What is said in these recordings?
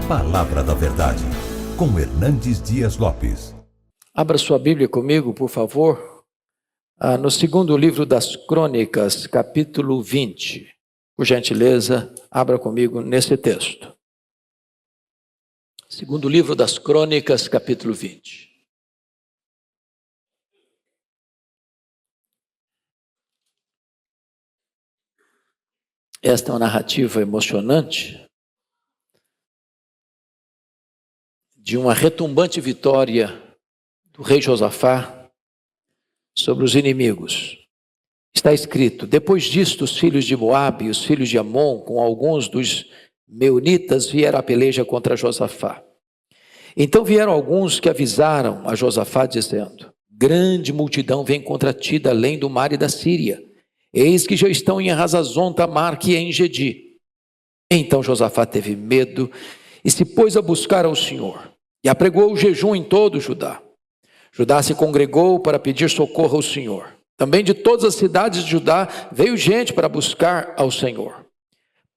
Palavra da Verdade, com Hernandes Dias Lopes. Abra sua Bíblia comigo, por favor, no segundo livro das Crônicas, capítulo 20. Por gentileza, abra comigo nesse texto. Segundo livro das Crônicas, capítulo 20. Esta é uma narrativa emocionante de uma retumbante vitória do rei Josafá sobre os inimigos. Está escrito: depois disto, os filhos de Moabe e os filhos de Amon, com alguns dos meunitas, vieram à peleja contra Josafá. Então vieram alguns que avisaram a Josafá, dizendo: grande multidão vem contra ti da além do mar e da Síria. Eis que já estão em Hazazon Tamar, que é em Gedi. Então Josafá teve medo e se pôs a buscar ao Senhor, e apregou o jejum em todo Judá. Judá se congregou para pedir socorro ao Senhor. Também de todas as cidades de Judá veio gente para buscar ao Senhor.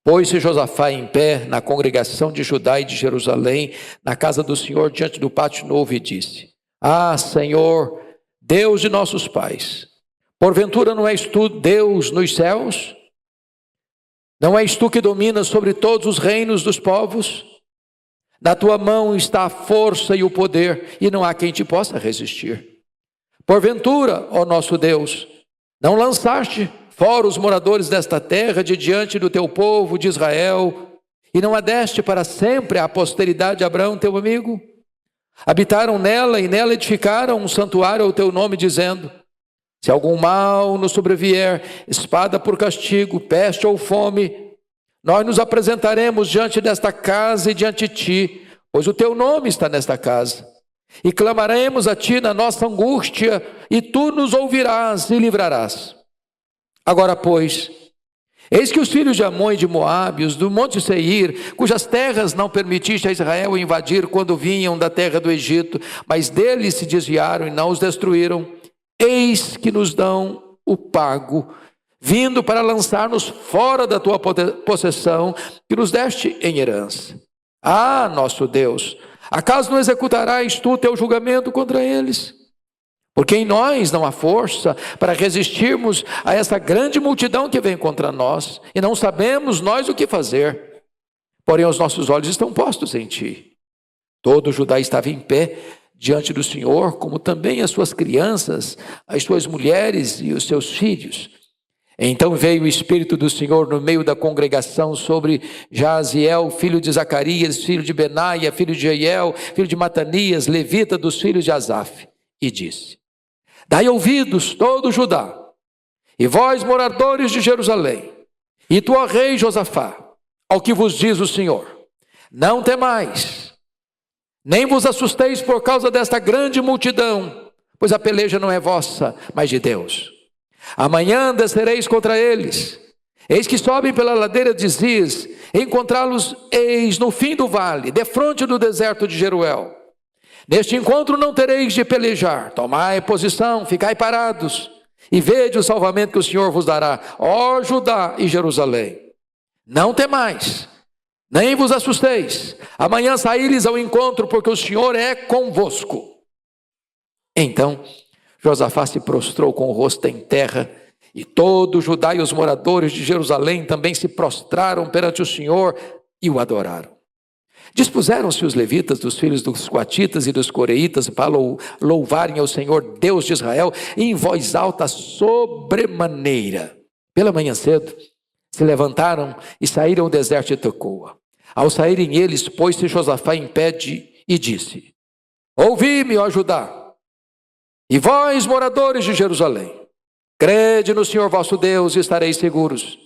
Pôs-se Josafá em pé na congregação de Judá e de Jerusalém, na casa do Senhor, diante do pátio novo, e disse: ah, Senhor, Deus de nossos pais, porventura não és tu Deus nos céus? Não és tu que dominas sobre todos os reinos dos povos? Na tua mão está a força e o poder, e não há quem te possa resistir. Porventura, ó nosso Deus, não lançaste fora os moradores desta terra de diante do teu povo de Israel, e não a deste para sempre à posteridade de Abraão, teu amigo? Habitaram nela e nela edificaram um santuário ao teu nome, dizendo: se algum mal nos sobrevier, espada por castigo, peste ou fome, nós nos apresentaremos diante desta casa e diante de ti, pois o teu nome está nesta casa. E clamaremos a ti na nossa angústia, e tu nos ouvirás e livrarás. Agora, pois, eis que os filhos de Amon e de Moabe, os do monte Seir, cujas terras não permitiste a Israel invadir quando vinham da terra do Egito, mas deles se desviaram e não os destruíram, eis que nos dão o pago, vindo para lançar-nos fora da tua possessão, que nos deste em herança. Ah, nosso Deus, acaso não executarás tu teu julgamento contra eles? Porque em nós não há força para resistirmos a essa grande multidão que vem contra nós, e não sabemos nós o que fazer. Porém, os nossos olhos estão postos em ti. Todo Judá estava em pé diante do Senhor, como também as suas crianças, as suas mulheres e os seus filhos. Então veio o Espírito do Senhor no meio da congregação sobre Jaziel, filho de Zacarias, filho de Benaia, filho de Jeiel, filho de Matanias, levita dos filhos de Asaf, e disse: dai ouvidos todo Judá, e vós moradores de Jerusalém, e tu, ó rei Josafá, ao que vos diz o Senhor: não temais, nem vos assusteis por causa desta grande multidão, pois a peleja não é vossa, mas de Deus. Amanhã descereis contra eles, eis que sobem pela ladeira de Ziz, encontrá-los eis no fim do vale, defronte do deserto de Jeruel. Neste encontro não tereis de pelejar, tomai posição, ficai parados, e vede o salvamento que o Senhor vos dará, ó Judá e Jerusalém. Não temais, nem vos assusteis, amanhã saí-lhes ao encontro, porque o Senhor é convosco. Então Josafá se prostrou com o rosto em terra, e todo Judá e os moradores de Jerusalém também se prostraram perante o Senhor e o adoraram. Dispuseram-se os levitas dos filhos dos coatitas e dos coreitas para louvarem ao Senhor Deus de Israel em voz alta sobremaneira. Pela manhã cedo se levantaram e saíram ao deserto de Tecoa. Ao saírem eles, pôs-se Josafá em pé e disse: ouvi-me, ó Judá, e vós, moradores de Jerusalém, crede no Senhor vosso Deus e estareis seguros.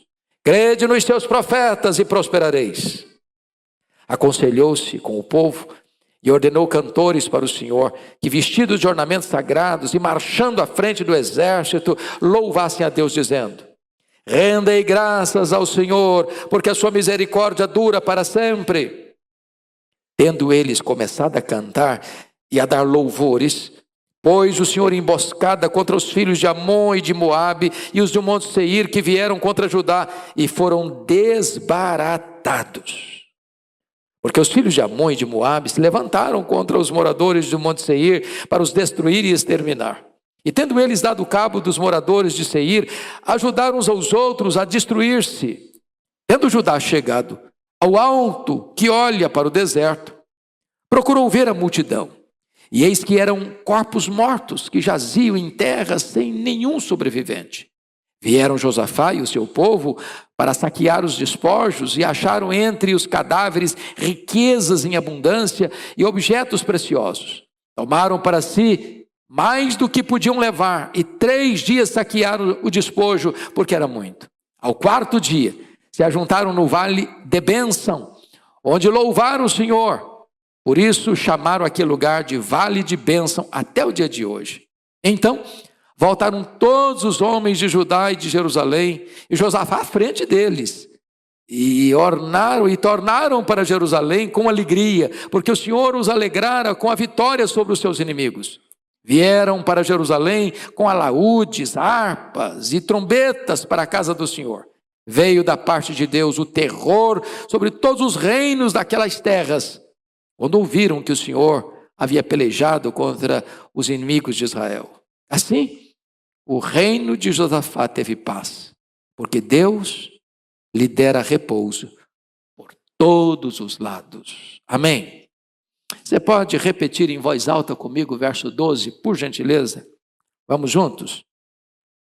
Crede nos seus profetas e prosperareis. Aconselhou-se com o povo e ordenou cantores para o Senhor, que vestidos de ornamentos sagrados e marchando à frente do exército, louvassem a Deus, dizendo: rendei graças ao Senhor, porque a sua misericórdia dura para sempre. Tendo eles começado a cantar e a dar louvores, pôs o Senhor emboscada contra os filhos de Amon e de Moabe e os do monte Seir, que vieram contra Judá, e foram desbaratados. Porque os filhos de Amon e de Moabe se levantaram contra os moradores do Monte Seir para os destruir e exterminar. E tendo eles dado cabo dos moradores de Seir, ajudaram uns aos outros a destruir-se. Tendo Judá chegado ao alto que olha para o deserto, procurou ver a multidão. E eis que eram corpos mortos que jaziam em terra sem nenhum sobrevivente. Vieram Josafá e o seu povo para saquear os despojos e acharam entre os cadáveres riquezas em abundância e objetos preciosos. Tomaram para si mais do que podiam levar e 3 dias saquearam o despojo, porque era muito. Ao 4º dia, se ajuntaram no vale de bênção, onde louvaram o Senhor. Por isso chamaram aquele lugar de Vale de Bênção até o dia de hoje. Então voltaram todos os homens de Judá e de Jerusalém, e Josafá à frente deles, e tornaram para Jerusalém com alegria, porque o Senhor os alegrara com a vitória sobre os seus inimigos. Vieram para Jerusalém com alaúdes, harpas e trombetas para a casa do Senhor. Veio da parte de Deus o terror sobre todos os reinos daquelas terras, quando ouviram que o Senhor havia pelejado contra os inimigos de Israel. Assim, o reino de Josafá teve paz, porque Deus lhe dera repouso por todos os lados. Amém? Você pode repetir em voz alta comigo o verso 12, por gentileza? Vamos juntos?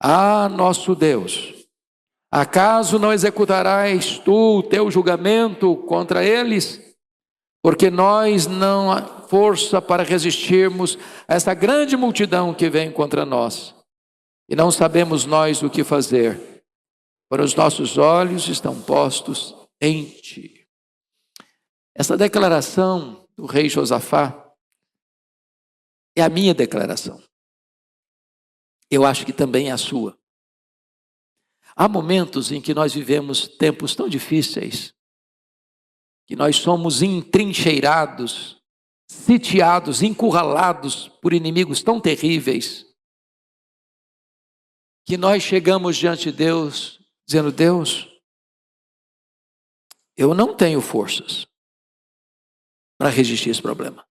Ah, nosso Deus, acaso não executarás tu o teu julgamento contra eles? Porque nós não há força para resistirmos a essa grande multidão que vem contra nós. E não sabemos nós o que fazer, para os nossos olhos estão postos em ti. Essa declaração do rei Josafá é a minha declaração. Eu acho que também é a sua. Há momentos em que nós vivemos tempos tão difíceis, que nós somos entrincheirados, sitiados, encurralados por inimigos tão terríveis, que nós chegamos diante de Deus, dizendo: Deus, eu não tenho forças para resistir a esse problema.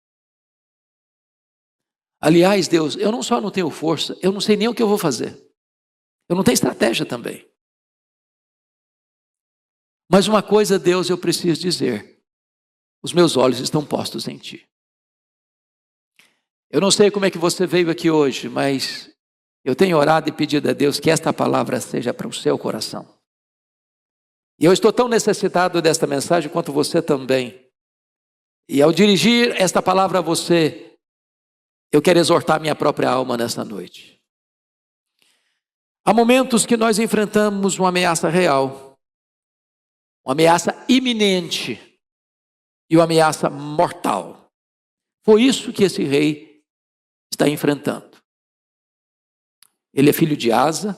Aliás, Deus, eu não só não tenho força, eu não sei nem o que eu vou fazer. Eu não tenho estratégia também. Mas uma coisa, Deus, eu preciso dizer: os meus olhos estão postos em ti. Eu não sei como é que você veio aqui hoje, mas eu tenho orado e pedido a Deus que esta palavra seja para o seu coração. E eu estou tão necessitado desta mensagem quanto você também. E ao dirigir esta palavra a você, eu quero exortar minha própria alma nesta noite. Há momentos que nós enfrentamos uma ameaça real, uma ameaça iminente e uma ameaça mortal. Foi isso que esse rei está enfrentando. Ele é filho de Asa,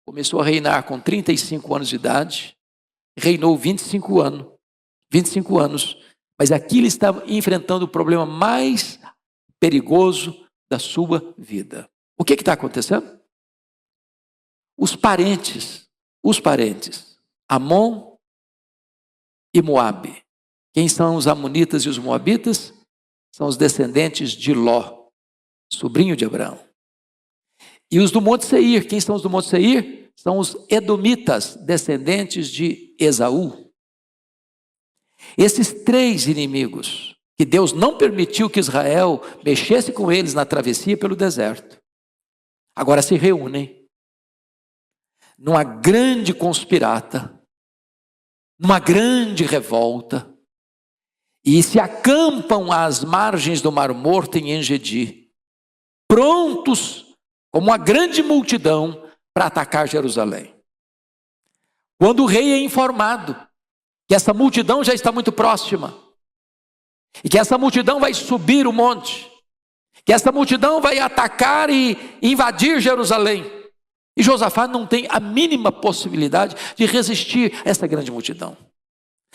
começou a reinar com 35 anos de idade, reinou 25 anos, mas aqui ele está enfrentando o problema mais perigoso da sua vida. O que está acontecendo? Os parentes, Amon e Moabe. Quem são os amonitas e os moabitas? São os descendentes de Ló, sobrinho de Abraão. E os do Monte Seir, quem são os do Monte Seir? São os edomitas, descendentes de Esaú. Esses 3 inimigos, que Deus não permitiu que Israel mexesse com eles na travessia pelo deserto, agora se reúnem numa grande conspirata, numa grande revolta, e se acampam às margens do Mar Morto em En-Gedi, prontos como uma grande multidão para atacar Jerusalém. Quando o rei é informado que essa multidão já está muito próxima, e que essa multidão vai subir o monte, que essa multidão vai atacar e invadir Jerusalém, e Josafá não tem a mínima possibilidade de resistir a essa grande multidão.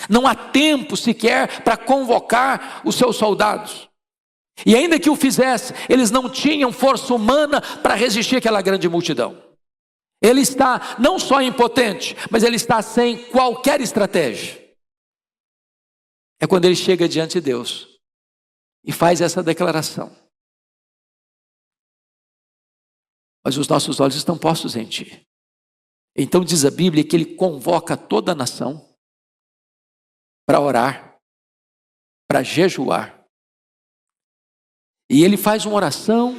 Não há tempo sequer para convocar os seus soldados. E ainda que o fizesse, eles não tinham força humana para resistir àquela grande multidão. Ele está não só impotente, mas ele está sem qualquer estratégia. é quando ele chega diante de Deus e faz essa declaração: mas os nossos olhos estão postos em ti. Então diz a Bíblia que ele convoca toda a nação para orar, para jejuar. E ele faz uma oração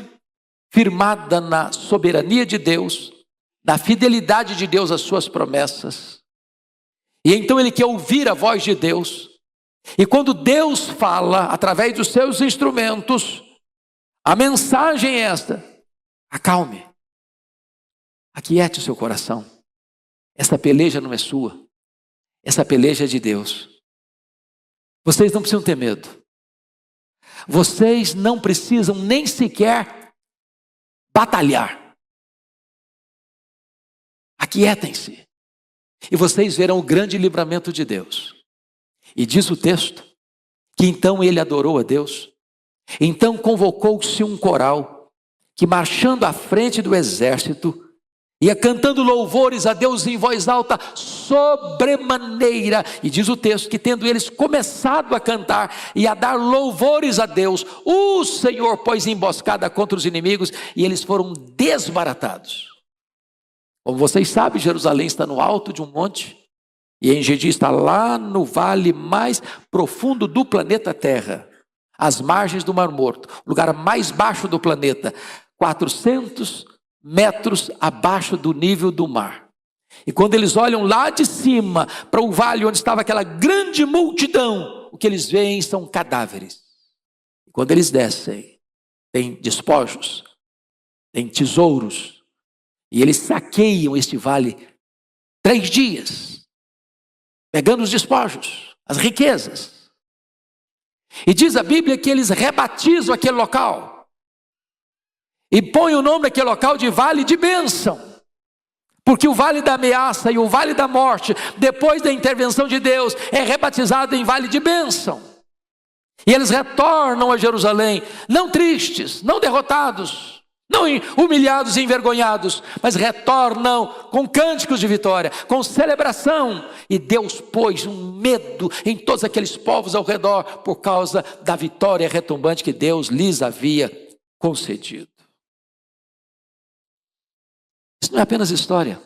firmada na soberania de Deus, na fidelidade de Deus às suas promessas. E então ele quer ouvir a voz de Deus. E quando Deus fala através dos seus instrumentos, a mensagem é esta: acalme, aquiete o seu coração. Essa peleja não é sua, essa peleja é de Deus. Vocês não precisam ter medo. Vocês não precisam nem sequer batalhar. Aquietem-se e vocês verão o grande livramento de Deus. E diz o texto que então ele adorou a Deus. Então convocou-se um coral que, marchando à frente do exército, ia cantando louvores a Deus em voz alta, sobremaneira. E diz o texto que, tendo eles começado a cantar e a dar louvores a Deus, o Senhor pôs emboscada contra os inimigos e eles foram desbaratados. Como vocês sabem, Jerusalém está no alto de um monte e En-Gedi está lá no vale mais profundo do planeta Terra, às margens do Mar Morto, o lugar mais baixo do planeta, 400 metros abaixo do nível do mar. E quando eles olham lá de cima para o vale onde estava aquela grande multidão, o que eles veem são cadáveres. E quando eles descem, tem despojos, tem tesouros, e eles saqueiam este vale 3 dias, pegando os despojos, as riquezas. E diz a Bíblia que eles rebatizam aquele local e põe o nome daquele local de Vale de Bênção, porque o Vale da Ameaça e o Vale da Morte, depois da intervenção de Deus, é rebatizado em Vale de Bênção. E eles retornam a Jerusalém, não tristes, não derrotados, não humilhados e envergonhados, mas retornam com cânticos de vitória, com celebração. E Deus pôs um medo em todos aqueles povos ao redor, por causa da vitória retumbante que Deus lhes havia concedido. Isso não é apenas história.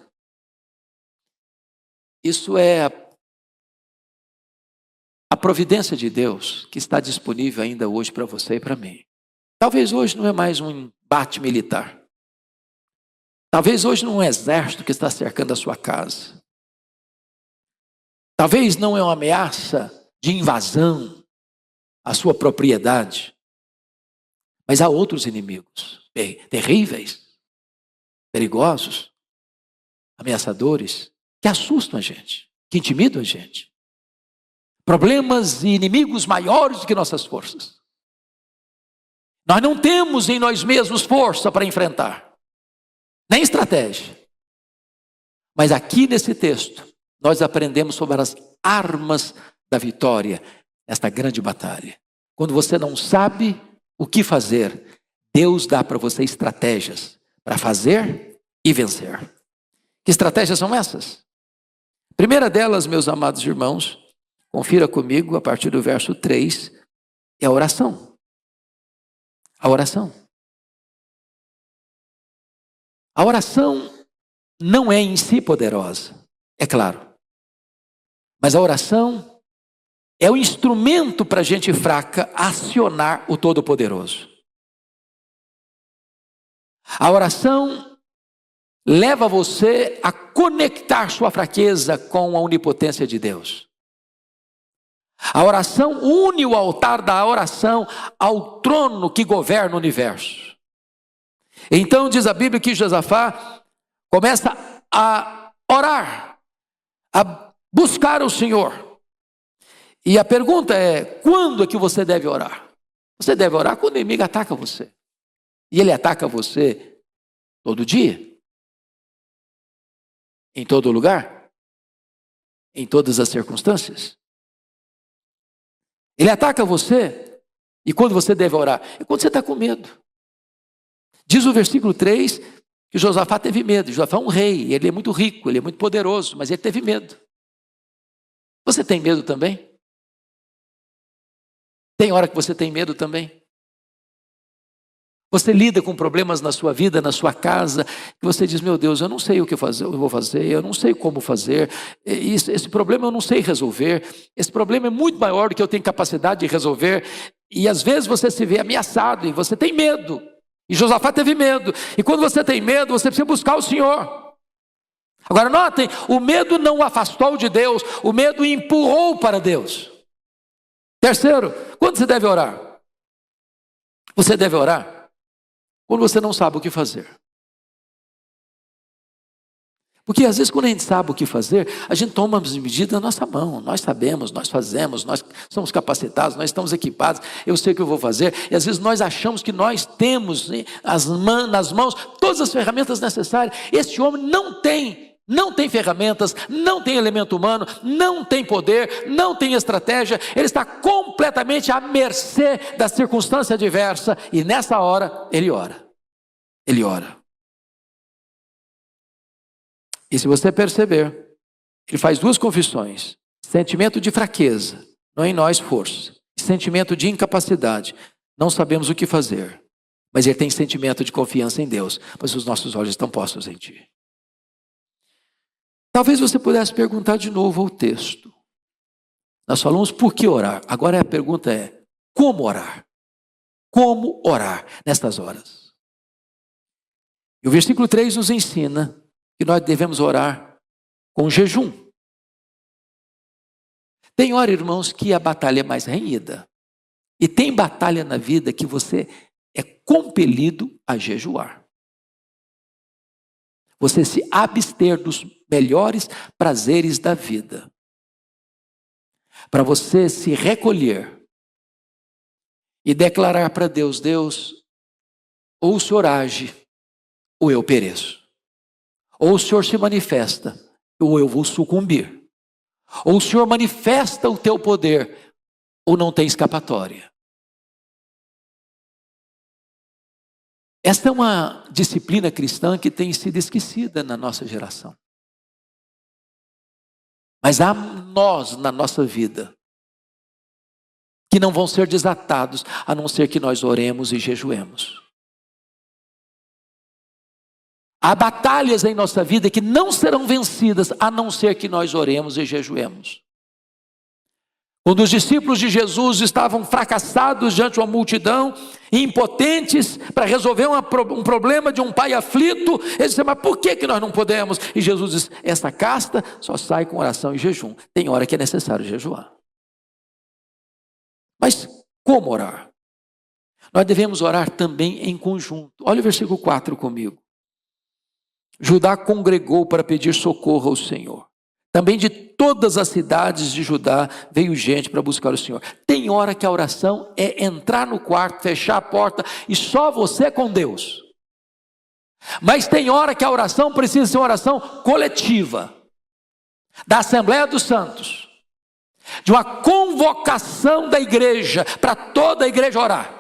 Isso é a providência de Deus que está disponível ainda hoje para você e para mim. Talvez hoje não é mais um embate militar. Talvez hoje não é um exército que está cercando a sua casa. Talvez não é uma ameaça de invasão à sua propriedade. Mas há outros inimigos terríveis, perigosos, ameaçadores, que assustam a gente, que intimidam a gente. Problemas e inimigos maiores do que nossas forças. Nós não temos em nós mesmos força para enfrentar, nem estratégia. Mas aqui nesse texto, nós aprendemos sobre as armas da vitória nesta grande batalha. Quando você não sabe o que fazer, Deus dá para você estratégias para fazer e vencer. Que estratégias são essas? A primeira delas, meus amados irmãos, confira comigo a partir do verso 3, é a oração. A oração. A oração não é em si poderosa, é claro. Mas a oração é o instrumento para a gente fraca acionar o Todo-Poderoso. A oração leva você a conectar sua fraqueza com a onipotência de Deus. A oração une o altar da oração ao trono que governa o universo. Então diz a Bíblia que Josafá começa a orar, a buscar o Senhor. E a pergunta é: quando é que você deve orar? Você deve orar quando o inimigo ataca você. E ele ataca você todo dia, em todo lugar, em todas as circunstâncias. Ele ataca você, e quando você deve orar? É quando você está com medo. Diz o versículo 3 que Josafá teve medo. Josafá é um rei, ele é muito rico, ele é muito poderoso, mas ele teve medo. Você tem medo também? Tem hora que você tem medo também. Você lida com problemas na sua vida, na sua casa, que você diz, meu Deus, eu não sei o que fazer, eu vou fazer, eu não sei como fazer, esse problema eu não sei resolver, esse problema é muito maior do que eu tenho capacidade de resolver, e às vezes você se vê ameaçado e você tem medo, e Josafá teve medo, e quando você tem medo, você precisa buscar o Senhor. Agora notem, o medo não o afastou de Deus, o medo o empurrou para Deus. Terceiro, quando você deve orar? Você deve orar quando você não sabe o que fazer. Porque às vezes quando a gente sabe o que fazer, a gente toma as medidas na nossa mão. Nós sabemos, nós fazemos, nós somos capacitados, nós estamos equipados, eu sei o que eu vou fazer. E às vezes nós achamos que nós temos nas mãos todas as ferramentas necessárias. Este homem não tem ferramentas, não tem elemento humano, não tem poder, não tem estratégia, ele está completamente à mercê da circunstância adversa, e nessa hora ele ora. Ele ora. E se você perceber, ele faz duas confissões: sentimento de fraqueza, não em nós força, sentimento de incapacidade, não sabemos o que fazer, mas ele tem sentimento de confiança em Deus, pois os nossos olhos estão postos em Ti. Talvez você pudesse perguntar de novo o texto. Nós falamos por que orar. Agora a pergunta é, como orar? Como orar nestas horas? E o versículo 3 nos ensina que nós devemos orar com jejum. Tem hora, irmãos, que a batalha é mais renhida. E tem batalha na vida que você é compelido a jejuar. Você se abster dos melhores prazeres da vida. Para você se recolher e declarar para Deus, Deus, ou o Senhor age, ou eu pereço. Ou o Senhor se manifesta, ou eu vou sucumbir. Ou o Senhor manifesta o teu poder, ou não tem escapatória. Esta é uma disciplina cristã que tem sido esquecida na nossa geração. Mas há nós na nossa vida que não vão ser desatados, a não ser que nós oremos e jejuemos. Há batalhas em nossa vida que não serão vencidas, a não ser que nós oremos e jejuemos. Quando os discípulos de Jesus estavam fracassados diante de uma multidão, impotentes para resolver um problema de um pai aflito, eles disseram, mas por que nós não podemos? E Jesus diz, essa casta só sai com oração e jejum. Tem hora que é necessário jejuar. Mas como orar? Nós devemos orar também em conjunto. Olha o versículo 4 comigo. Judá congregou para pedir socorro ao Senhor. Também de todas as cidades de Judá veio gente para buscar o Senhor. Tem hora que a oração é entrar no quarto, fechar a porta e só você com Deus. Mas tem hora que a oração precisa ser uma oração coletiva, da Assembleia dos Santos, de uma convocação da igreja, para toda a igreja orar.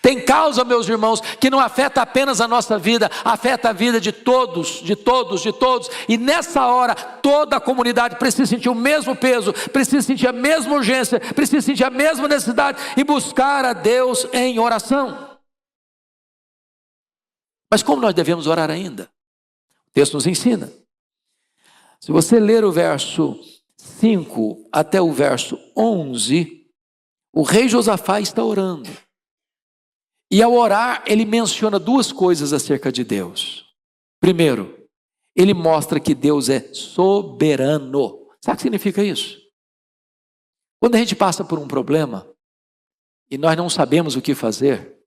Tem causa, meus irmãos, que não afeta apenas a nossa vida, afeta a vida de todos, de todos, de todos. E nessa hora, toda a comunidade precisa sentir o mesmo peso, precisa sentir a mesma urgência, precisa sentir a mesma necessidade e buscar a Deus em oração. Mas como nós devemos orar ainda? O texto nos ensina. Se você ler o verso 5 até o verso 11, o rei Josafá está orando. E ao orar, ele menciona duas coisas acerca de Deus. Primeiro, ele mostra que Deus é soberano. Sabe o que significa isso? Quando a gente passa por um problema, e nós não sabemos o que fazer,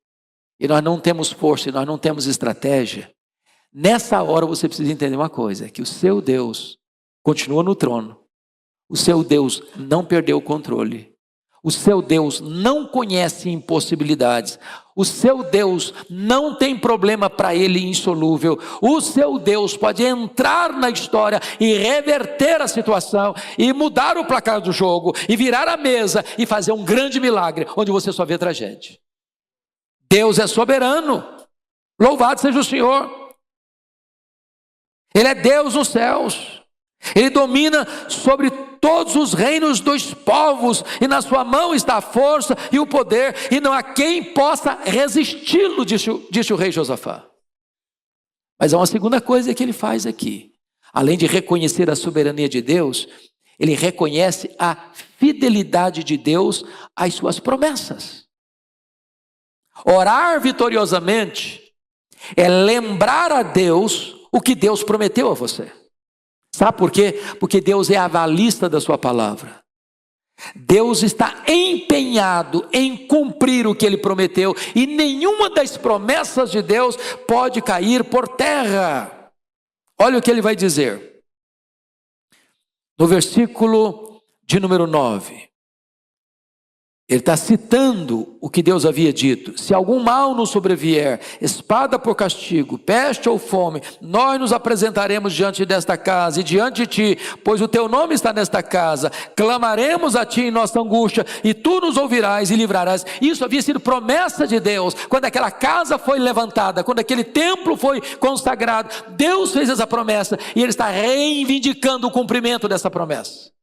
e nós não temos força, e nós não temos estratégia, nessa hora você precisa entender uma coisa, que o seu Deus continua no trono, o seu Deus não perdeu o controle, o seu Deus não conhece impossibilidades. O seu Deus não tem problema para ele insolúvel. O seu Deus pode entrar na história e reverter a situação e mudar o placar do jogo e virar a mesa e fazer um grande milagre onde você só vê tragédia. Deus é soberano. Louvado seja o Senhor. Ele é Deus nos céus. Ele domina sobre todos os reinos dos povos, e na sua mão está a força e o poder, e não há quem possa resisti-lo, disse o rei Josafá. Mas há uma segunda coisa que ele faz aqui. Além de reconhecer a soberania de Deus, ele reconhece a fidelidade de Deus às suas promessas. Orar vitoriosamente é lembrar a Deus o que Deus prometeu a você. Sabe por quê? Porque Deus é avalista da sua palavra. Deus está empenhado em cumprir o que Ele prometeu, e nenhuma das promessas de Deus pode cair por terra. Olha o que Ele vai dizer. No versículo de número 9. Ele está citando o que Deus havia dito: se algum mal nos sobrevier, espada por castigo, peste ou fome, nós nos apresentaremos diante desta casa e diante de ti, pois o teu nome está nesta casa, clamaremos a ti em nossa angústia, e tu nos ouvirás e livrarás. Isso havia sido promessa de Deus, quando aquela casa foi levantada, quando aquele templo foi consagrado. Deus fez essa promessa, e Ele está reivindicando o cumprimento dessa promessa.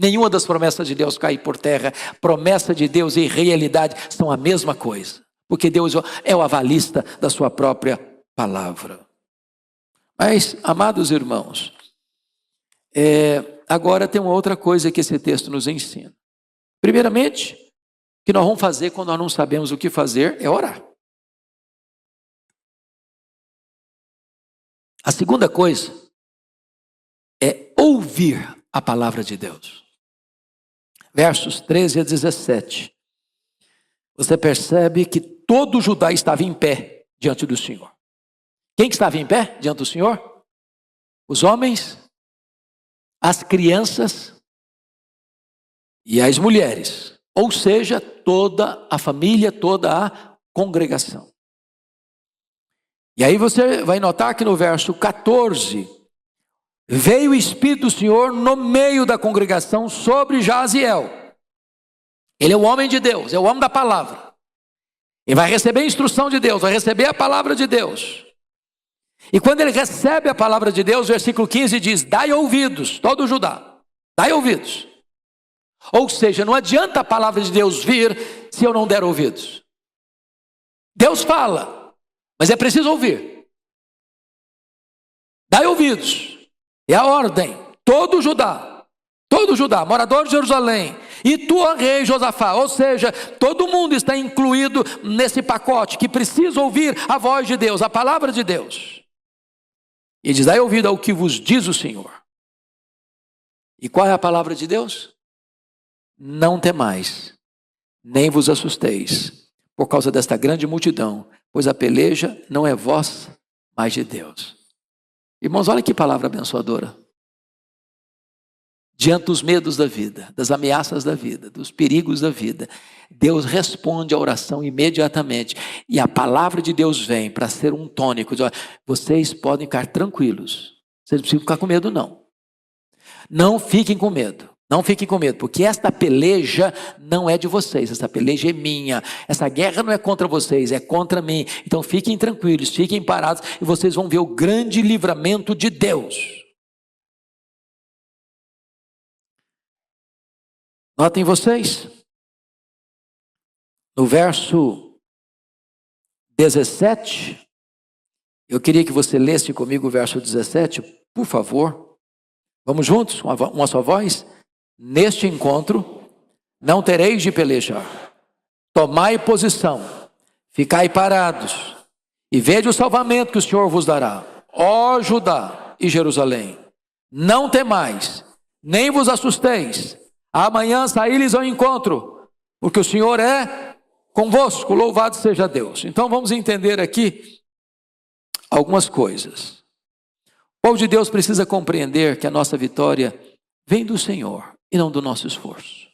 Nenhuma das promessas de Deus cai por terra. Promessa de Deus e realidade são a mesma coisa, porque Deus é o avalista da sua própria palavra. Mas, amados irmãos, agora tem uma outra coisa que esse texto nos ensina. Primeiramente, o que nós vamos fazer quando nós não sabemos o que fazer é orar. A segunda coisa é ouvir a palavra de Deus. Versos 13 a 17. Você percebe que todo Judá estava em pé diante do Senhor. Quem que estava em pé diante do Senhor? Os homens, as crianças e as mulheres. Ou seja, toda a família, toda a congregação. E aí você vai notar que no verso 14... veio o Espírito do Senhor no meio da congregação sobre Jaziel. Ele é o homem de Deus, é o homem da palavra. Ele vai receber a instrução de Deus, vai receber a palavra de Deus. E quando ele recebe a palavra de Deus, versículo 15 diz: dai ouvidos, todo Judá, dai ouvidos. Ou seja, não adianta a palavra de Deus vir se eu não der ouvidos. Deus fala, mas é preciso ouvir. Dai ouvidos. É a ordem, todo Judá, morador de Jerusalém, e tu, ó rei Josafá, ou seja, todo mundo está incluído nesse pacote, que precisa ouvir a voz de Deus, a palavra de Deus. E diz: dai ouvido ao que vos diz o Senhor. E qual é a palavra de Deus? Não temais, nem vos assusteis, por causa desta grande multidão, pois a peleja não é vossa, mas de Deus. Irmãos, olha que palavra abençoadora. Diante dos medos da vida, das ameaças da vida, dos perigos da vida, Deus responde à oração imediatamente. E a palavra de Deus vem para ser um tônico. Diz: olha, vocês podem ficar tranquilos. Vocês não precisam ficar com medo, não. Não fiquem com medo. Não fiquem com medo, porque esta peleja não é de vocês, essa peleja é minha. Essa guerra não é contra vocês, é contra mim. Então fiquem tranquilos, fiquem parados, e vocês vão ver o grande livramento de Deus. Notem vocês, no verso 17, eu queria que você lesse comigo o verso 17, por favor. Vamos juntos, uma só voz? Neste encontro, não tereis de pelejar. Tomai posição, ficai parados, e vede o salvamento que o Senhor vos dará. Ó Judá e Jerusalém, não temais, nem vos assusteis. Amanhã saí-lhes ao encontro, porque o Senhor é convosco, louvado seja Deus. Então vamos entender aqui algumas coisas. O povo de Deus precisa compreender que a nossa vitória vem do Senhor e não do nosso esforço.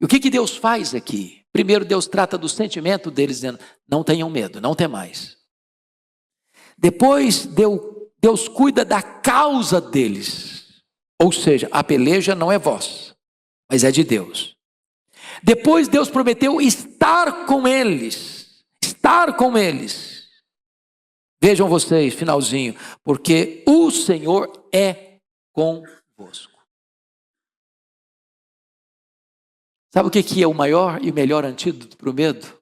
E o que Deus faz aqui? Primeiro, Deus trata do sentimento deles, dizendo: não tenham medo, não temais. Depois, Deus cuida da causa deles. Ou seja, a peleja não é vossa, mas é de Deus. Depois, Deus prometeu estar com eles. Estar com eles. Vejam vocês, finalzinho, porque o Senhor é convosco. Sabe o que é o maior e o melhor antídoto para o medo?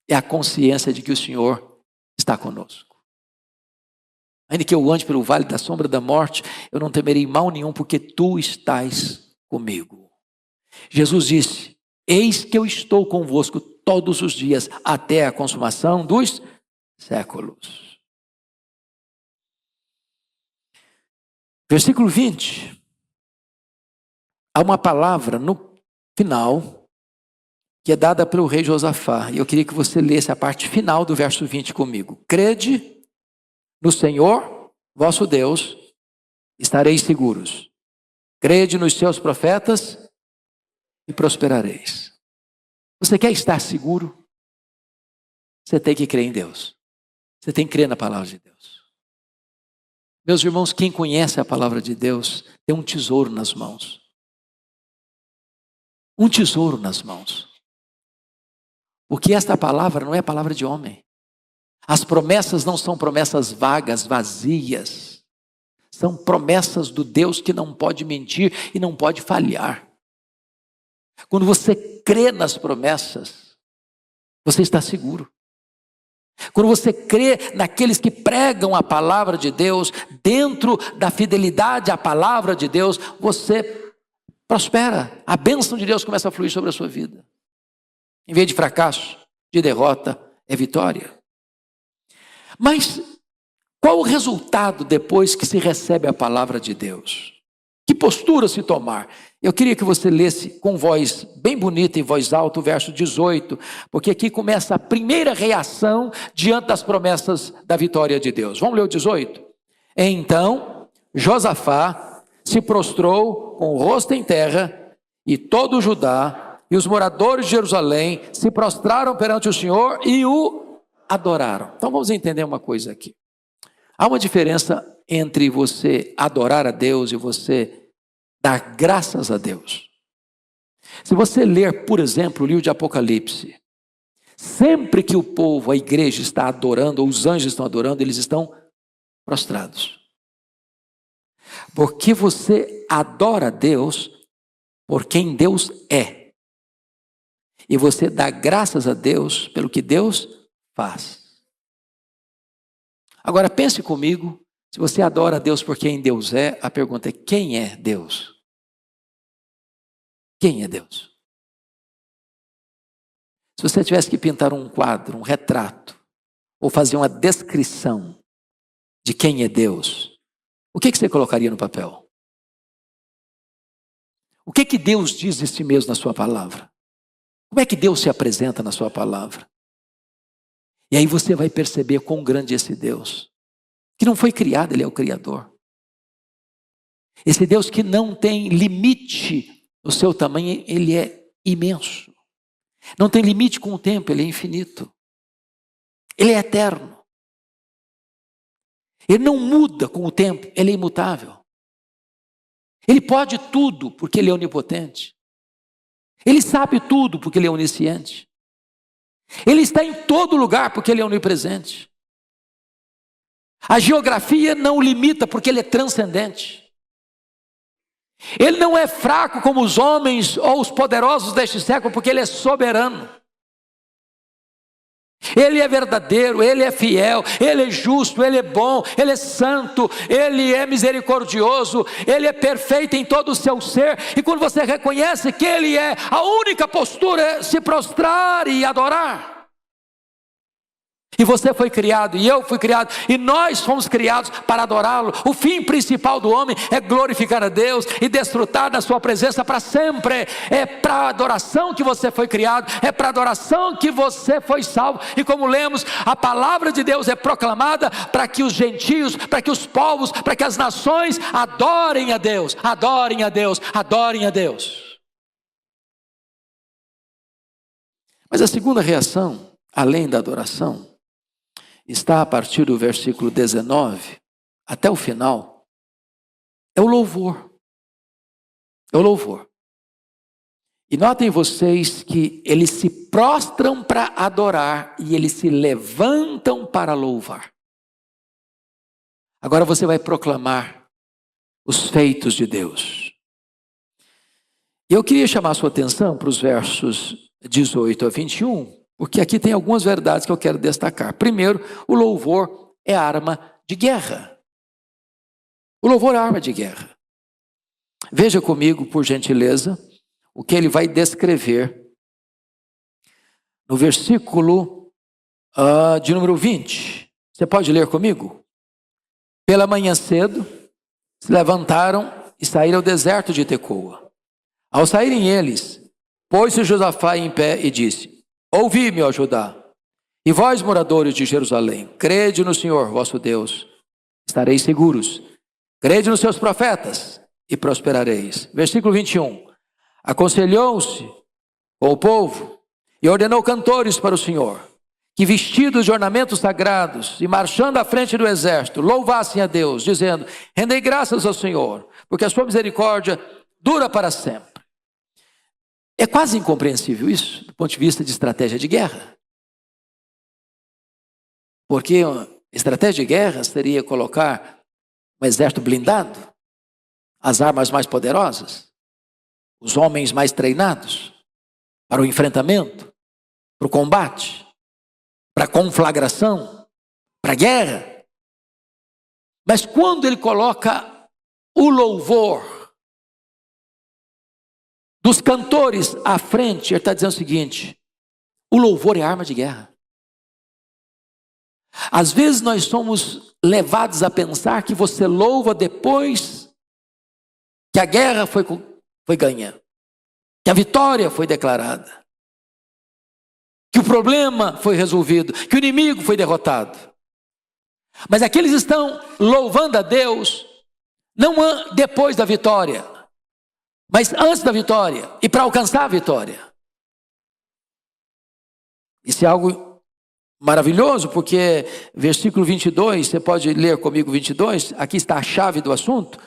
É a consciência de que o Senhor está conosco. Ainda que eu ande pelo vale da sombra da morte, eu não temerei mal nenhum, porque tu estás comigo. Jesus disse: eis que eu estou convosco todos os dias, até a consumação dos séculos. Versículo 20. Há uma palavra no final que é dada pelo rei Josafá. E eu queria que você lesse a parte final do verso 20 comigo. Crede no Senhor, vosso Deus, estareis seguros. Crede nos seus profetas e prosperareis. Você quer estar seguro? Você tem que crer em Deus. Você tem que crer na palavra de Deus. Meus irmãos, quem conhece a palavra de Deus tem um tesouro nas mãos. Um tesouro nas mãos. Porque esta palavra não é palavra de homem. As promessas não são promessas vagas, vazias. São promessas do Deus que não pode mentir e não pode falhar. Quando você crê nas promessas, você está seguro. Quando você crê naqueles que pregam a palavra de Deus, dentro da fidelidade à palavra de Deus, você prospera. A bênção de Deus começa a fluir sobre a sua vida. Em vez de fracasso, de derrota, é vitória. Mas qual o resultado depois que se recebe a palavra de Deus? Que postura se tomar? Eu queria que você lesse com voz bem bonita, em voz alta, o verso 18, porque aqui começa a primeira reação diante das promessas da vitória de Deus. Vamos ler o 18? Então Josafá se prostrou com o rosto em terra, e todo o Judá e os moradores de Jerusalém se prostraram perante o Senhor e o adoraram. Então vamos entender uma coisa aqui. Há uma diferença entre você adorar a Deus e você dar graças a Deus. Se você ler, por exemplo, o livro de Apocalipse, sempre que o povo, a igreja está adorando, ou os anjos estão adorando, eles estão prostrados. Porque você adora a Deus por quem Deus é. E você dá graças a Deus pelo que Deus faz. Agora pense comigo, se você adora a Deus por quem Deus é, a pergunta é: quem é Deus? Quem é Deus? Se você tivesse que pintar um quadro, um retrato, ou fazer uma descrição de quem é Deus, o que você colocaria no papel? O que Deus diz de si mesmo na sua palavra? Como é que Deus se apresenta na sua palavra? E aí você vai perceber quão grande é esse Deus, que não foi criado, Ele é o Criador. Esse Deus que não tem limite no seu tamanho, Ele é imenso. Não tem limite com o tempo, Ele é infinito. Ele é eterno. Ele não muda com o tempo, Ele é imutável. Ele pode tudo porque Ele é onipotente. Ele sabe tudo porque Ele é onisciente. Ele está em todo lugar porque Ele é onipresente. A geografia não o limita porque Ele é transcendente. Ele não é fraco como os homens ou os poderosos deste século porque Ele é soberano. Ele é verdadeiro, Ele é fiel, Ele é justo, Ele é bom, Ele é santo, Ele é misericordioso, Ele é perfeito em todo o seu ser. E quando você reconhece que Ele é, a única postura é se prostrar e adorar. E você foi criado, e eu fui criado, e nós fomos criados para adorá-lo. O fim principal do homem é glorificar a Deus e desfrutar da sua presença para sempre. É para a adoração que você foi criado, é para a adoração que você foi salvo. E como lemos, a palavra de Deus é proclamada para que os gentios, para que os povos, para que as nações adorem a Deus, adorem a Deus, adorem a Deus. Mas a segunda reação, além da adoração, está a partir do versículo 19 até o final, é o louvor. É o louvor. E notem vocês que eles se prostram para adorar e eles se levantam para louvar. Agora você vai proclamar os feitos de Deus. Eu queria chamar a sua atenção para os versos 18 a 21, porque aqui tem algumas verdades que eu quero destacar. Primeiro, o louvor é arma de guerra. O louvor é arma de guerra. Veja comigo, por gentileza, o que ele vai descrever no versículo de número 20. Você pode ler comigo? Pela manhã cedo, se levantaram e saíram ao deserto de Tecoa. Ao saírem eles, pôs-se Josafá em pé e disse: ouvi-me, ó Judá, e vós, moradores de Jerusalém, crede no Senhor, vosso Deus, estareis seguros. Crede nos seus profetas e prosperareis. Versículo 21. Aconselhou-se com o povo e ordenou cantores para o Senhor, que vestidos de ornamentos sagrados e marchando à frente do exército, louvassem a Deus, dizendo: rendei graças ao Senhor, porque a sua misericórdia dura para sempre. É quase incompreensível isso, do ponto de vista de estratégia de guerra. Porque a estratégia de guerra seria colocar um exército blindado, as armas mais poderosas, os homens mais treinados para o enfrentamento, para o combate, para a conflagração, para a guerra. Mas quando ele coloca o louvor dos cantores à frente, ele está dizendo o seguinte: o louvor é arma de guerra. Às vezes nós somos levados a pensar que você louva depois que a guerra foi ganha, que a vitória foi declarada, que o problema foi resolvido, que o inimigo foi derrotado. Mas aqueles estão louvando a Deus não depois da vitória, mas antes da vitória e para alcançar a vitória. Isso é algo maravilhoso, porque versículo 22, você pode ler comigo 22, aqui está a chave do assunto.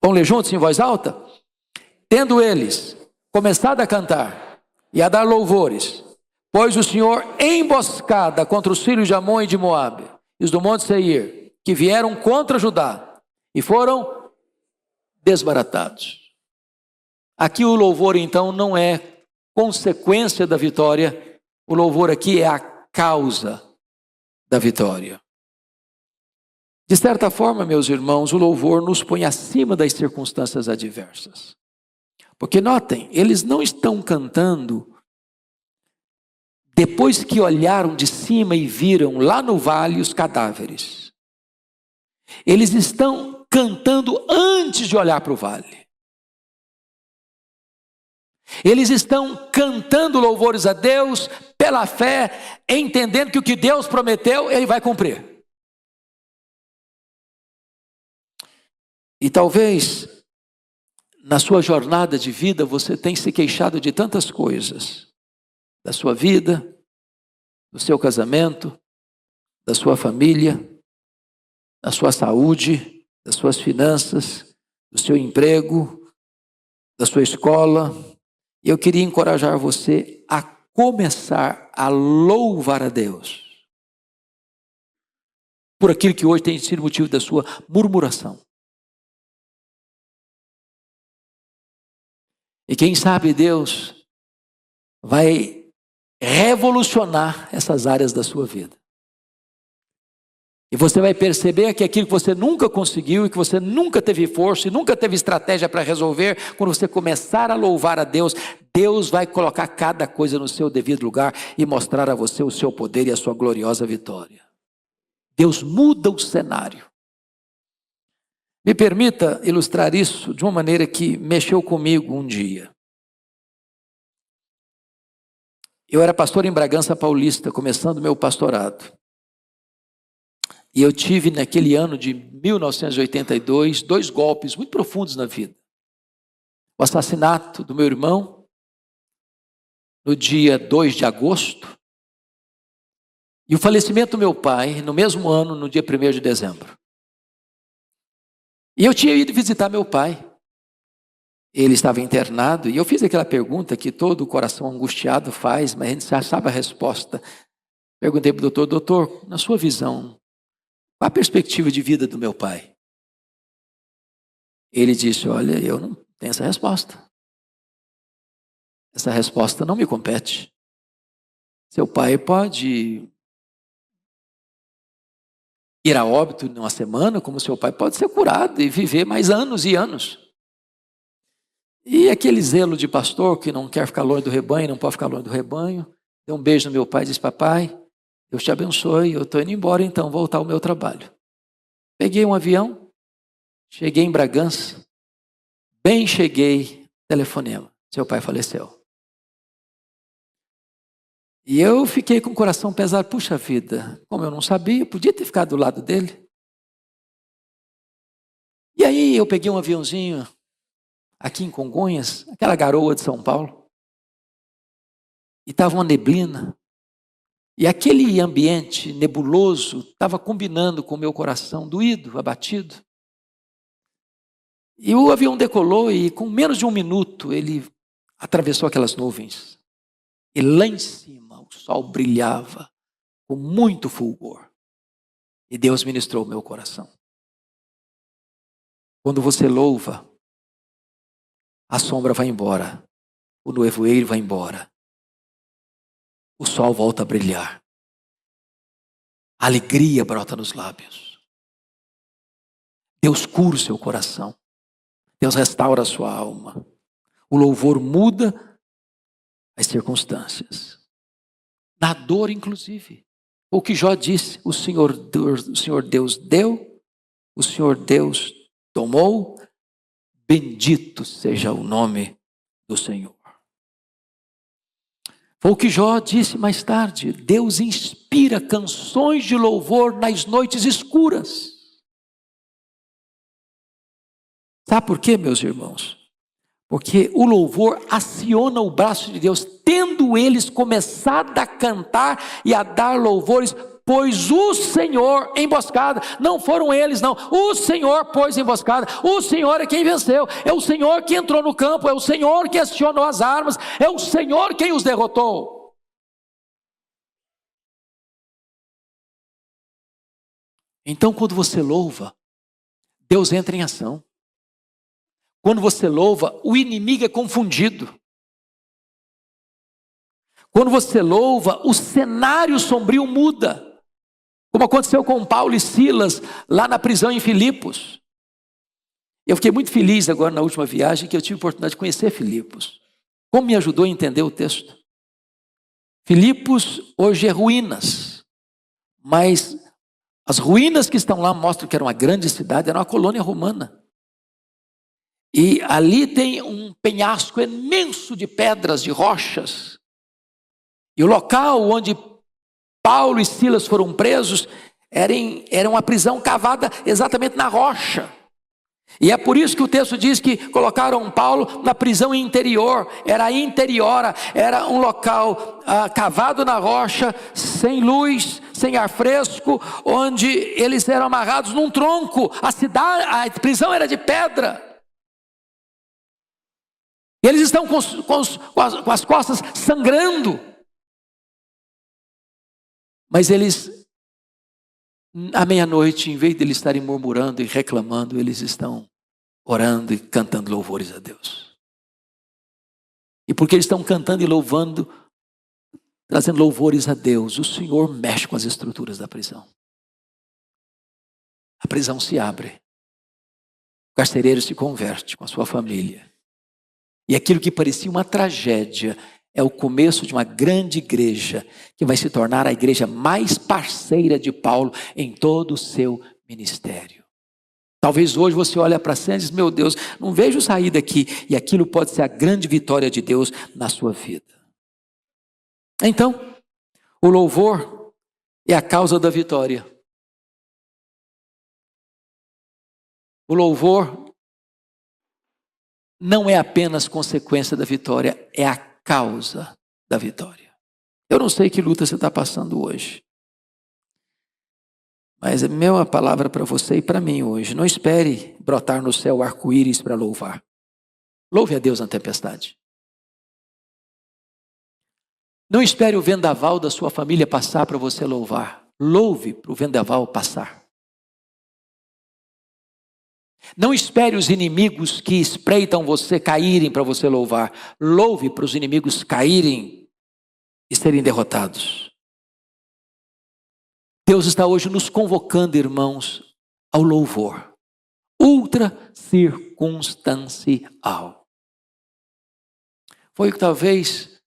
Vamos ler juntos em voz alta? Tendo eles começado a cantar e a dar louvores, pôs o Senhor emboscada contra os filhos de Amon e de Moabe, e os do monte Seir, que vieram contra Judá, e foram desbaratados. Aqui o louvor então não é consequência da vitória, o louvor aqui é a causa da vitória. De certa forma, meus irmãos, o louvor nos põe acima das circunstâncias adversas. Porque notem, eles não estão cantando depois que olharam de cima e viram lá no vale os cadáveres. Eles estão cantando antes de olhar para o vale. Eles estão cantando louvores a Deus pela fé, entendendo que o que Deus prometeu, Ele vai cumprir. E talvez, na sua jornada de vida, você tenha se queixado de tantas coisas. Da sua vida, do seu casamento, da sua família, da sua saúde, das suas finanças, do seu emprego, da sua escola. E eu queria encorajar você a começar a louvar a Deus por aquilo que hoje tem sido motivo da sua murmuração. E quem sabe Deus vai revolucionar essas áreas da sua vida. E você vai perceber que aquilo que você nunca conseguiu e que você nunca teve força e nunca teve estratégia para resolver, quando você começar a louvar a Deus, Deus vai colocar cada coisa no seu devido lugar e mostrar a você o seu poder e a sua gloriosa vitória. Deus muda o cenário. Me permita ilustrar isso de uma maneira que mexeu comigo um dia. Eu era pastor em Bragança Paulista, começando meu pastorado. E eu tive naquele ano de 1982, 2 golpes muito profundos na vida. O assassinato do meu irmão, no dia 2 de agosto, e o falecimento do meu pai, no mesmo ano, no dia 1º de dezembro. E eu tinha ido visitar meu pai. Ele estava internado, e eu fiz aquela pergunta que todo coração angustiado faz, mas a gente já sabe a resposta. Perguntei para o doutor, na sua visão, qual a perspectiva de vida do meu pai? Ele disse, olha, eu não tenho essa resposta. Essa resposta não me compete. Seu pai pode ir a óbito em uma semana, como seu pai pode ser curado e viver mais anos e anos. E aquele zelo de pastor que não quer ficar longe do rebanho, não pode ficar longe do rebanho, deu um beijo no meu pai e disse, papai, Deus te abençoe, eu estou indo embora então, voltar ao meu trabalho. Peguei um avião, cheguei em Bragança, bem cheguei, telefonema, seu pai faleceu. E eu fiquei com o coração pesado, puxa vida, como eu não sabia, podia ter ficado do lado dele. E aí eu peguei um aviãozinho aqui em Congonhas, aquela garoa de São Paulo, e estava uma neblina, e aquele ambiente nebuloso estava combinando com o meu coração doído, abatido. E o avião decolou e com menos de um minuto ele atravessou aquelas nuvens. E lá em cima o sol brilhava com muito fulgor. E Deus ministrou o meu coração. Quando você louva, a sombra vai embora, o nevoeiro vai embora, o sol volta a brilhar, a alegria brota nos lábios. Deus cura o seu coração, Deus restaura a sua alma, o louvor muda as circunstâncias, na dor inclusive. O que Jó disse, o Senhor Deus deu, o Senhor Deus tomou, bendito seja o nome do Senhor. Foi o que Jó disse mais tarde, Deus inspira canções de louvor nas noites escuras. Sabe por quê, meus irmãos? Porque o louvor aciona o braço de Deus, tendo eles começado a cantar e a dar louvores, pois o Senhor emboscada, não foram eles não, o Senhor pôs emboscada, o Senhor é quem venceu, é o Senhor que entrou no campo, é o Senhor que acionou as armas, é o Senhor quem os derrotou. Então quando você louva, Deus entra em ação. Quando você louva, o inimigo é confundido. Quando você louva, o cenário sombrio muda. Como aconteceu com Paulo e Silas, lá na prisão em Filipos. Eu fiquei muito feliz agora na última viagem, que eu tive a oportunidade de conhecer Filipos. Como me ajudou a entender o texto. Filipos hoje é ruínas. Mas as ruínas que estão lá mostram que era uma grande cidade, era uma colônia romana. E ali tem um penhasco imenso de pedras, de rochas. E o local onde Paulo e Silas foram presos era uma prisão cavada exatamente na rocha. E é por isso que o texto diz que colocaram Paulo na prisão interior. Era interiora, era um local cavado na rocha, sem luz, sem ar fresco, onde eles eram amarrados num tronco. A prisão era de pedra. E eles estão com as costas sangrando. Mas eles, à meia-noite, em vez de eles estarem murmurando e reclamando, eles estão orando e cantando louvores a Deus. E porque eles estão cantando e louvando, trazendo louvores a Deus, o Senhor mexe com as estruturas da prisão. A prisão se abre. O carcereiro se converte com a sua família. E aquilo que parecia uma tragédia é o começo de uma grande igreja que vai se tornar a igreja mais parceira de Paulo em todo o seu ministério. Talvez hoje você olhe para a cena e diz, meu Deus, não vejo saída aqui. E aquilo pode ser a grande vitória de Deus na sua vida. Então, o louvor é a causa da vitória. O louvor não é apenas consequência da vitória, é a causa da vitória. Eu não sei que luta você está passando hoje. Mas a minha palavra para você e para mim hoje, não espere brotar no céu arco-íris para louvar. Louve a Deus na tempestade. Não espere o vendaval da sua família passar para você louvar. Louve para o vendaval passar. Não espere os inimigos que espreitam você caírem para você louvar. Louve para os inimigos caírem e serem derrotados. Deus está hoje nos convocando, irmãos, ao louvor ultra circunstancial. Foi o que talvez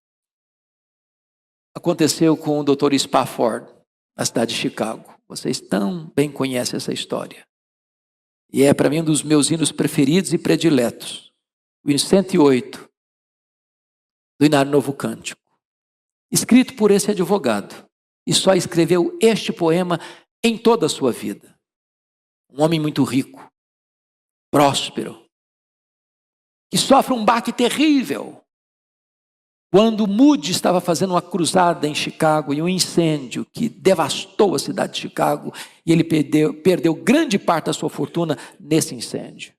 aconteceu com o Dr. Spafford, na cidade de Chicago. Vocês tão bem conhecem essa história. E é para mim um dos meus hinos preferidos e prediletos. O hino 108 do Inário Novo Cântico. Escrito por esse advogado. E só escreveu este poema em toda a sua vida. Um homem muito rico, próspero, que sofre um baque terrível. Quando Moody estava fazendo uma cruzada em Chicago e um incêndio que devastou a cidade de Chicago, e ele perdeu grande parte da sua fortuna nesse incêndio.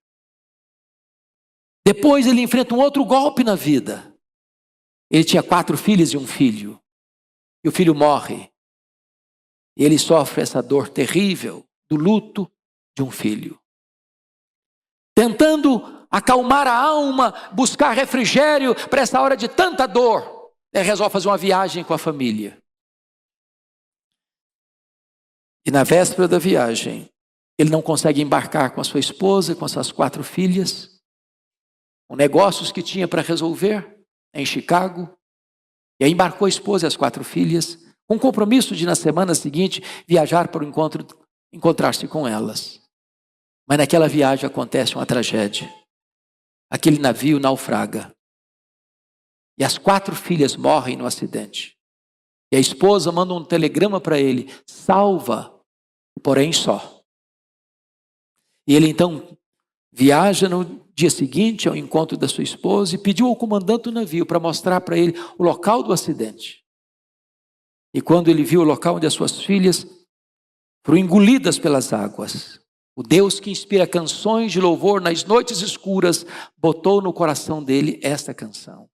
Depois ele enfrenta um outro golpe na vida. Ele tinha 4 filhas e um filho. E o filho morre. E ele sofre essa dor terrível do luto de um filho. Tentando acalmar a alma, buscar refrigério para essa hora de tanta dor, ele resolve fazer uma viagem com a família. E na véspera da viagem, ele não consegue embarcar com a sua esposa, com as suas 4 filhas, com negócios que tinha para resolver em Chicago. E aí embarcou a esposa e as 4 filhas, com o compromisso de na semana seguinte viajar para o encontro, encontrar-se com elas. Mas naquela viagem acontece uma tragédia. Aquele navio naufraga. E as 4 filhas morrem no acidente. E a esposa manda um telegrama para ele: salva, porém só. E ele então viaja no dia seguinte ao encontro da sua esposa e pediu ao comandante do navio para mostrar para ele o local do acidente. E quando ele viu o local onde as suas filhas foram engolidas pelas águas, o Deus que inspira canções de louvor nas noites escuras, botou no coração dele esta canção: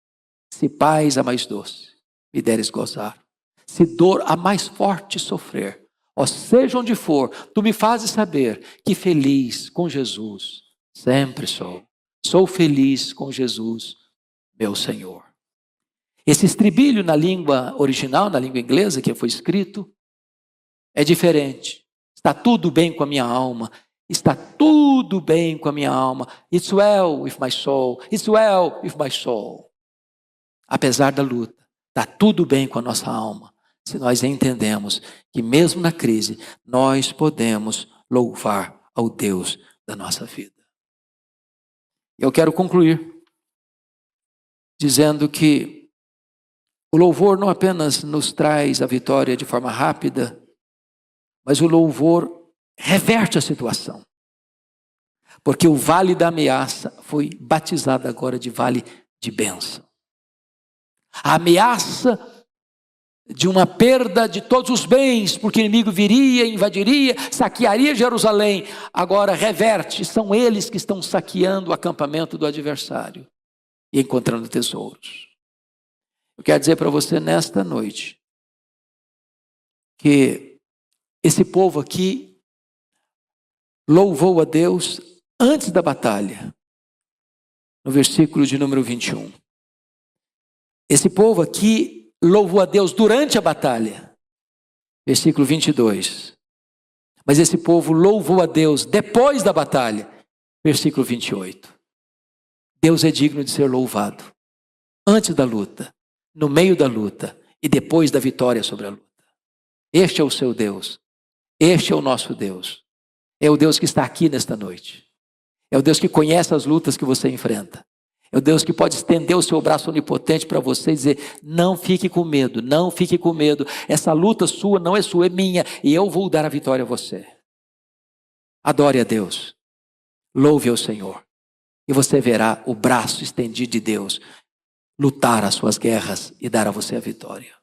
se paz a mais doce me deres gozar, se dor a mais forte sofrer, ó seja onde for, tu me fazes saber que feliz com Jesus sempre sou. Sou feliz com Jesus, meu Senhor. Esse estribilho na língua original, na língua inglesa que foi escrito, é diferente. Está tudo bem com a minha alma. Está tudo bem com a minha alma. It's well with my soul. It's well with my soul. Apesar da luta, está tudo bem com a nossa alma. Se nós entendemos que mesmo na crise, nós podemos louvar ao Deus da nossa vida. Eu quero concluir dizendo que o louvor não apenas nos traz a vitória de forma rápida, mas o louvor reverte a situação. Porque o vale da ameaça foi batizado agora de vale de bênção. A ameaça de uma perda de todos os bens, porque o inimigo viria, invadiria, saquearia Jerusalém, agora reverte, são eles que estão saqueando o acampamento do adversário e encontrando tesouros. Eu quero dizer para você nesta noite que esse povo aqui louvou a Deus antes da batalha, no versículo de número 21. Esse povo aqui louvou a Deus durante a batalha, versículo 22. Mas esse povo louvou a Deus depois da batalha, versículo 28. Deus é digno de ser louvado antes da luta, no meio da luta e depois da vitória sobre a luta. Este é o seu Deus. Este é o nosso Deus. É o Deus que está aqui nesta noite. É o Deus que conhece as lutas que você enfrenta. É o Deus que pode estender o seu braço onipotente para você e dizer: não fique com medo, não fique com medo. Essa luta sua não é sua, é minha. E eu vou dar a vitória a você. Adore a Deus. Louve ao Senhor. E você verá o braço estendido de Deus lutar as suas guerras e dar a você a vitória.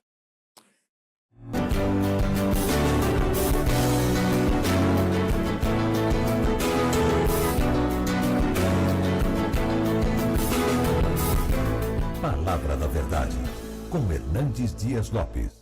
Palavra da Verdade, com Hernandes Dias Lopes.